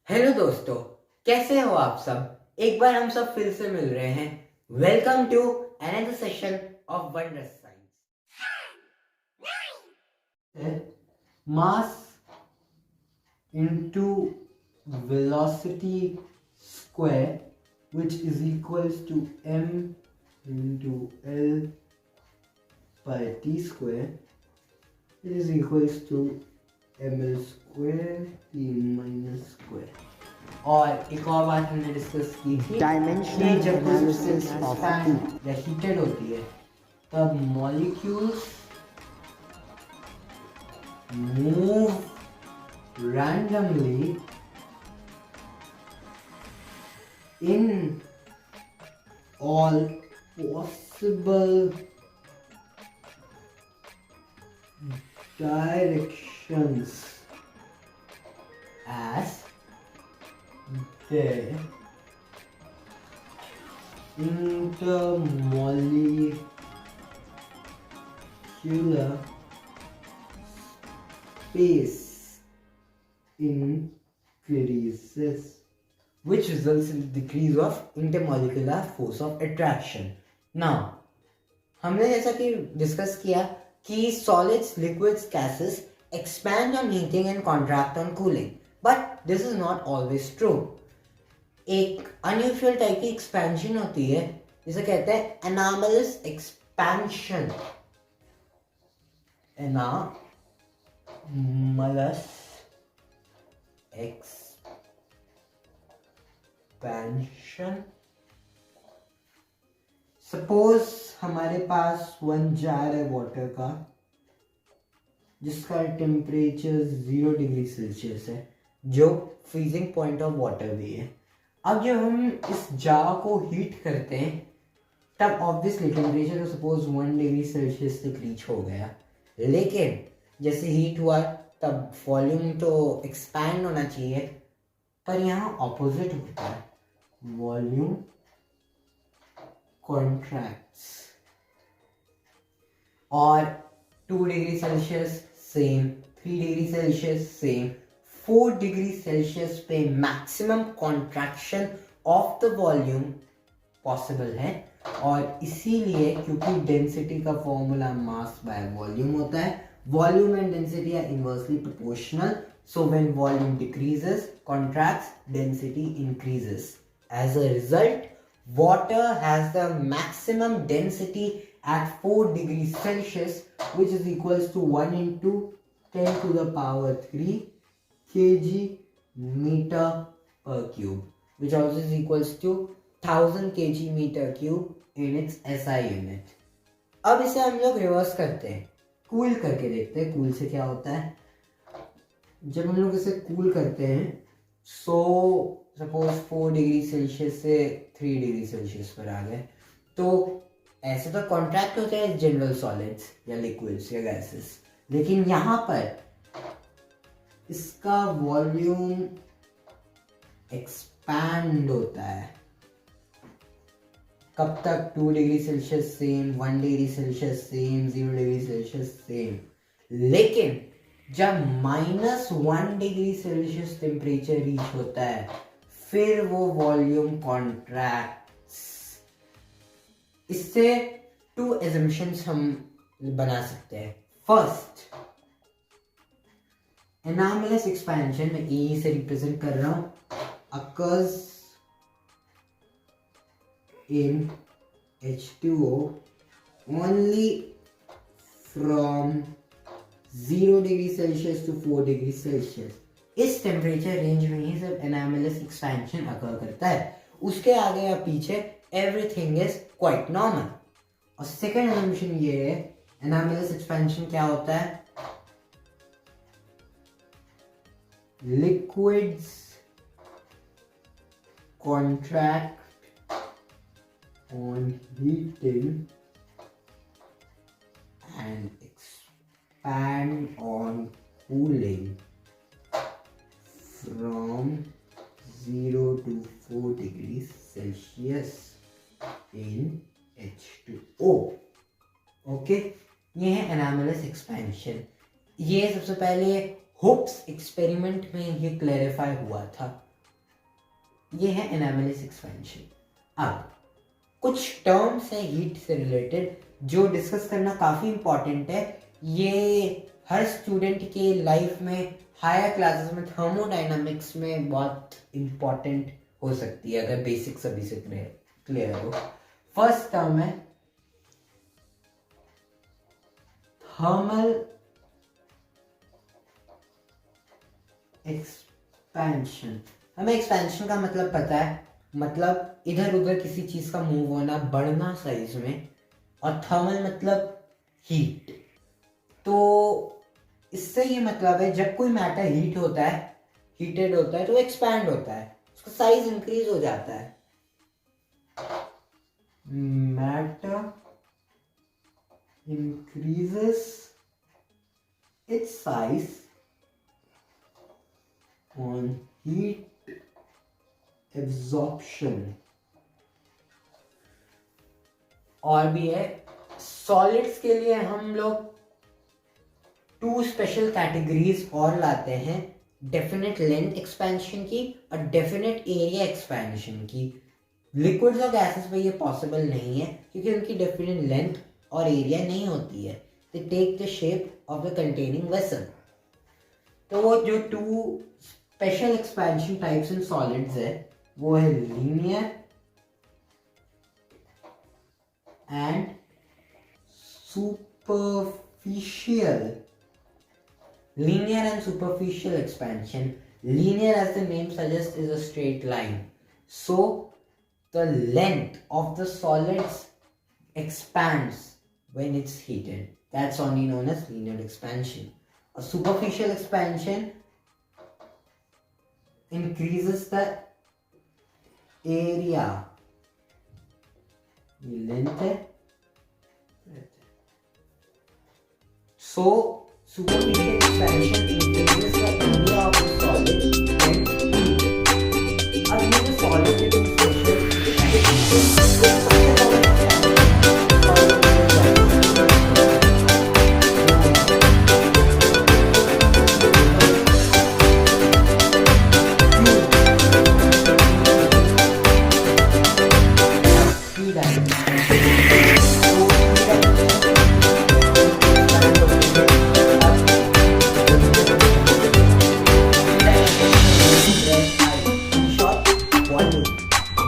Hello दोस्तों, कैसे हो आप सब। एक बार हम सब फिर से मिल रहे हैं। Welcome to another session of wondrous science. Mass into velocity square which is equals to m into L by t square, it is equals to ml square t minus square. और एक और बात हमने डिस्कस की थी, dimensional जब कोई analysis substance of expand या हीटेड होती है तब molecules move randomly in all possible directions as the intermolecular space increases, which results in the decrease of intermolecular force of attraction. Now, हमने जैसा कि डिस्कस किया कि solids, liquids, gases expand on heating and contract on cooling, but this is not always true. एक unusual type की expansion होती है जिसे कहते हैं anomalous expansion. Anomalous expansion. Suppose हमारे पास 1 जार है वाटर का जिसका टेम्परेचर 0 डिग्री सेल्सियस है, जो फ्रीजिंग पॉइंट ऑफ वाटर भी है। अब जब हम इस जार को हीट करते हैं तब ऑब्वियसली टेम्परेचर तो सपोज 1 डिग्री सेल्सियस तक रीच हो गया, लेकिन जैसे हीट हुआ तब वॉल्यूम तो एक्सपैंड होना चाहिए, पर यहाँ ऑपोजिट होता है, वॉल्यूम कॉन्ट्रैक्ट्स। और 2 degree Celsius same, 3 degree Celsius same, 4 degree Celsius पे maximum contraction of the volume possible है। और इसीलिए क्योंकि डेंसिटी का फॉर्मूला मास बाय वॉल्यूम होता है, volume and density are inversely proportional, so when volume decreases, contracts, density increases. As a result, water has the maximum density at 4 degrees Celsius, which is equals to 1 into 10 to the power 3 kg meter per cube, which also is equals to 1000 kg meter cube in its SI unit. अब इसे हम लोग reverse करते हैं, cool करके देखते हैं cool से क्या होता है। जब हम लोग इसे कूल करते हैं सपोज 4 डिग्री सेल्सियस से 3 डिग्री सेल्सियस पर आ गए, तो ऐसे तो कॉन्ट्रैक्ट होते हैं जनरल सॉलिड्स या लिक्विड्स या गैसेस, लेकिन यहाँ पर इसका वॉल्यूम एक्सपैंड होता है। कब तक? 2 degree Celsius same, 1 degree Celsius same, 0 degree Celsius same, लेकिन जब -1 डिग्री सेल्सियस टेम्परेचर रीच होता है फिर वो वॉल्यूम कॉन्ट्रैक्ट्स। इससे 2 एजम्पशंस हम बना सकते हैं। फर्स्ट, एनामलस एक्सपेंशन में E से रिप्रेजेंट कर रहा हूं, occurs in H2O only from 0 degree Celsius to 4 degree Celsius. इस टेम्परेचर रेंज में ही सब एनामलस एक्सपेंशन अकर करता है, उसके आगे या पीछे एवरीथिंग इज क्वाइट नॉर्मल। और सेकेंड असम्पशन ये है, एनामलस एक्सपेंशन क्या होता है? Liquids contract on heating and expand on cooling from 0 to 4 degrees Celsius in H2O. Okay, ये है एनामलस एक्सपेंशन। ये सबसे पहले हुक्स एक्सपेरिमेंट में ये क्लैरिफाई हुआ था ये है एनामेलिस एक्सपेंशन। अब कुछ टर्म्स है हीट से रिलेटेड जो डिस्कस करना काफ़ी इम्पॉर्टेंट है। ये हर स्टूडेंट के लाइफ में हायर क्लासेस में थर्मोडाइनमिक्स में बहुत इम्पॉर्टेंट हो सकती है अगर बेसिक्स अभी से क्लियर हो। फर्स्ट टर्म है थर्मल एक्सपेंशन। हमें एक्सपेंशन का मतलब पता है, मतलब इधर उधर किसी चीज का मूव होना, बढ़ना साइज में। और थर्मल मतलब हीट। तो इससे ये मतलब है जब कोई मैटर हीट होता है, हीटेड होता है, तो एक्सपैंड होता है, उसका साइज इंक्रीज हो जाता है। Matter increases its size on heat absorption। और भी है, सॉलिड्स के लिए हम लोग 2 स्पेशल कैटेगरीज और लाते हैं, डेफिनेट लेंथ एक्सपेंशन की और डेफिनेट एरिया एक्सपेंशन की। लिक्विड्स और गैसेस पे ये पॉसिबल नहीं है क्योंकि उनकी डेफिनेट लेंथ और एरिया नहीं होती है। They take the shape of the containing vessel. तो वो जो 2 special expansion types in solids है वो है linear and superficial. Linear and superficial expansion. Linear, as the name suggests, is a straight line. So the length of the solids expands when it's heated. That's only known as linear expansion. A superficial expansion increases the area. Length है. So superficial expansion increases the area of the solid when heat. अब ये जो solid है तो special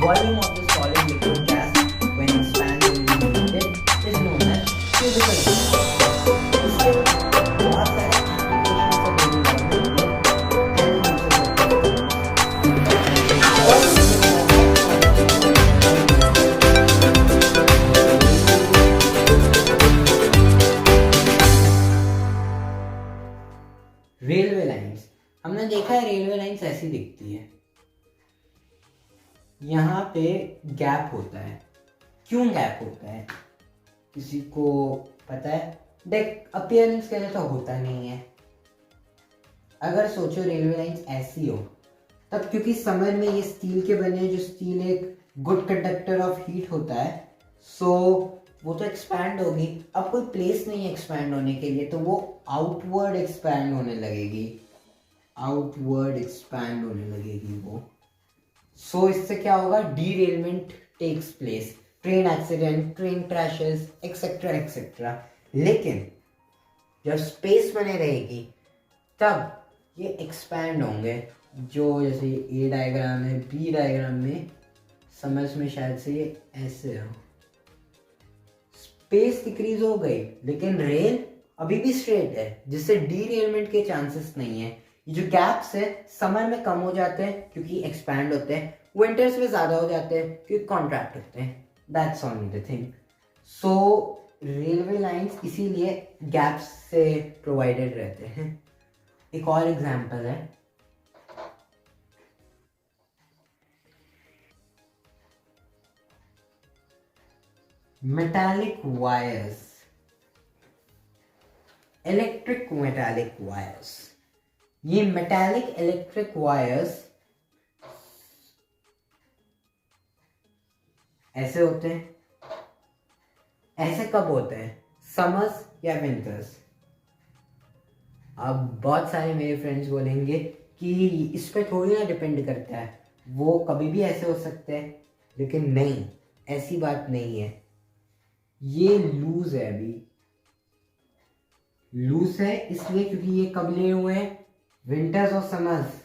volume of the solid liquid gas when expanded and heated is known as cubical volume. इसके बहुत सारे applications available and railway lines. हमने देखा है रेलवे लाइंस ऐसी दिखती है, यहाँ पे गैप होता है। क्यों गैप होता है किसी को पता है? देख, अपीयरेंस के लिए तो होता नहीं है। अगर सोचो रेलवे लाइंस ऐसी हो तब, क्योंकि समर में ये स्टील के बने हैं, जो स्टील एक गुड कंडक्टर ऑफ हीट होता है, सो वो तो एक्सपैंड होगी। अब कोई प्लेस नहीं है एक्सपैंड होने के लिए, तो वो आउटवर्ड एक्सपैंड होने लगेगी, आउटवर्ड एक्सपैंड होने लगेगी वो। सो इससे क्या होगा? Derailment takes place, train accident, train crashes etcetera etcetera. लेकिन जब स्पेस बने रहेगी तब ये एक्सपैंड होंगे, जो जैसे ए डायग्राम है, बी डायग्राम में समझ में शायद से ये ऐसे हो। स्पेस डिक्रीज हो गई लेकिन रेल अभी भी स्ट्रेट है, जिससे डीरेलमेंट के चांसेस नहीं है। ये जो गैप्स है समर में कम हो जाते हैं क्योंकि एक्सपैंड होते हैं, विंटर्स में ज्यादा हो जाते हैं क्योंकि कॉन्ट्रैक्ट होते हैं। That's only the thing. So railway lines इसीलिए गैप्स से प्रोवाइडेड रहते हैं। एक और एग्जांपल है, metallic wires, electric metallic wires. ये मेटालिक इलेक्ट्रिक वायर्स ऐसे होते हैं। ऐसे कब होते हैं? समर्स या विंटर्स। अब बहुत सारे मेरे फ्रेंड्स बोलेंगे कि इस पे थोड़ी ना डिपेंड करता है। वो कभी भी ऐसे हो सकते हैं, लेकिन नहीं, ऐसी बात नहीं है। ये लूज है, अभी लूज है इसलिए क्योंकि ये कब लिए हुए हैं, विंटर्स और summers.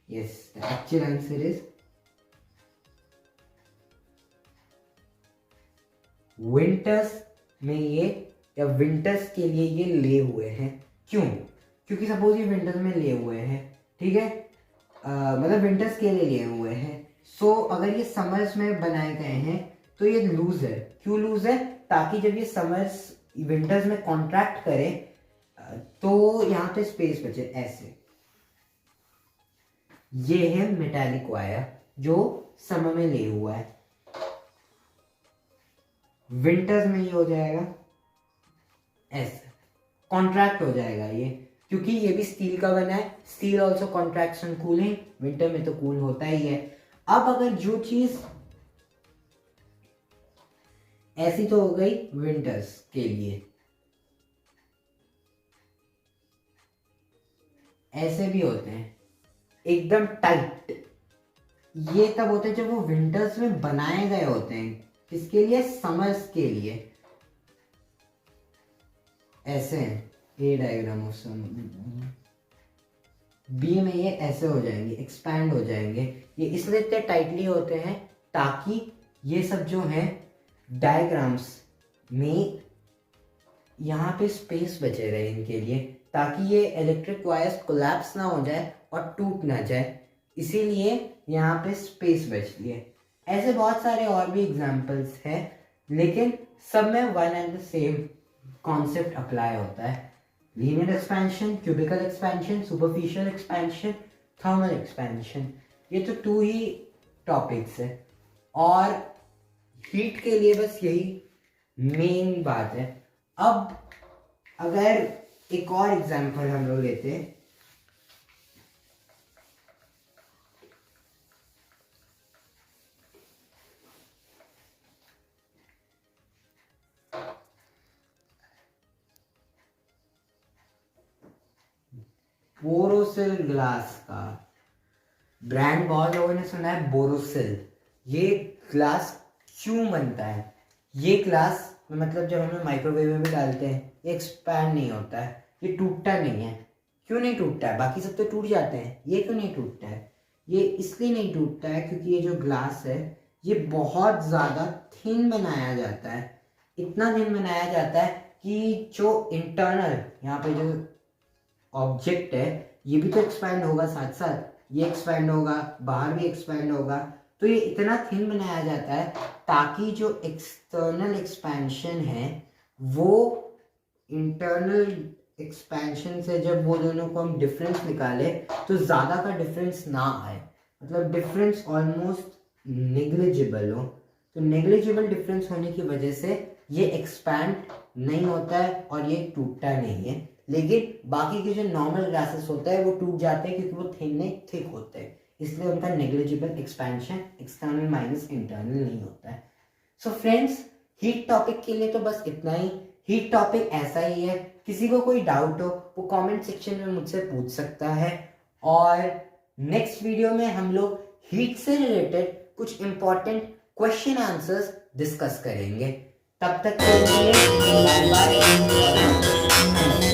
Yes, the actual answer is winters में ये, या विंटर्स के लिए ये ले हुए हैं। क्यों? क्योंकि सपोज ये विंटर्स में ले हुए हैं, ठीक है, मतलब विंटर्स के लिए लिए हुए हैं। सो अगर ये समर्स में बनाए गए हैं तो ये लूज है। क्यों लूज है? ताकि जब ये समर्स विंटर्स में कॉन्ट्रैक्ट करे तो यहाँ पे स्पेस बचे। ऐसे ये है मेटालिक वायर जो समर में ले हुआ है, विंटर्स में ये हो जाएगा ऐसे, कॉन्ट्रैक्ट हो जाएगा ये, क्योंकि ये भी स्टील का बना है। Steel also contracts on cooling, winter में तो कूल होता ही है। अब अगर जो चीज ऐसी तो हो गई विंटर्स के लिए, ऐसे भी होते हैं एकदम टाइट, ये तब होते हैं जब वो विंटर्स में बनाए गए होते हैं। किसके लिए? समर्स के लिए। ऐसे हैं, ए डायग्राम ऑफ समर, बी में ये ऐसे हो जाएंगे, एक्सपैंड हो जाएंगे। ये इसलिए इतने टाइटली होते हैं ताकि ये सब जो है डायग्राम्स में यहाँ पे स्पेस बचे रहे इनके लिए, ताकि ये इलेक्ट्रिक वायर्स कोलैप्स ना हो जाए और टूट ना जाए, इसीलिए यहाँ पे स्पेस बचती है। ऐसे बहुत सारे और भी एग्जांपल्स हैं, लेकिन सब में one and the same concept apply होता है। Linear expansion, cubical expansion, superficial expansion, thermal expansion, ये तो 2 ही टॉपिक्स है, और हीट के लिए बस यही मेन बात है। अब अगर एक और एग्जांपल हम लोग लेते हैं, बोरोसिल ग्लास का ब्रांड बहुत लोगों ने सुना है, बोरोसिल। ये ग्लास क्यों बनता है? ये ग्लास मतलब जब हम माइक्रोवेव में भी डालते हैं ये एक्सपैंड नहीं होता है, ये टूटता नहीं है। क्यों नहीं टूटता है? बाकी सब तो टूट जाते हैं, ये क्यों नहीं टूटता है? ये इसलिए नहीं टूटता है क्योंकि ये जो ग्लास है ये बहुत ज़्यादा थिन बनाया जाता है। इतना थिन बनाया जाता है कि जो इंटरनल यहाँ पे जो ऑब्जेक्ट है ये भी तो एक्सपैंड होगा, साथ साथ ये एक्सपैंड होगा, बाहर भी एक्सपैंड होगा। तो ये इतना थिन बनाया जाता है ताकि जो एक्सटर्नल एक्सपेंशन है वो इंटरनल एक्सपेंशन से, जब वो दोनों को हम डिफरेंस निकाले तो ज़्यादा का डिफरेंस ना आए, मतलब डिफरेंस ऑलमोस्ट नेग्लिजिबल हो। तो नेग्लिजिबल डिफरेंस होने की वजह से ये एक्सपैंड नहीं होता है और ये टूटता नहीं है। लेकिन बाकी के जो नॉर्मल ग्लासेस होता है वो टूट जाते हैं क्योंकि वो थिन नहीं थिक होते हैं, इसलिए उनका negligible expansion external minus internal नहीं होता है। सो फ्रेंड्स, हीट टॉपिक के लिए तो बस इतना ही। हीट टॉपिक ऐसा ही है, किसी को कोई डाउट हो वो कमेंट सेक्शन में मुझसे पूछ सकता है, और नेक्स्ट वीडियो में हम लोग हीट से रिलेटेड कुछ इंपॉर्टेंट क्वेश्चन आंसर्स डिस्कस करेंगे। तब तक के लिए बाय बाय।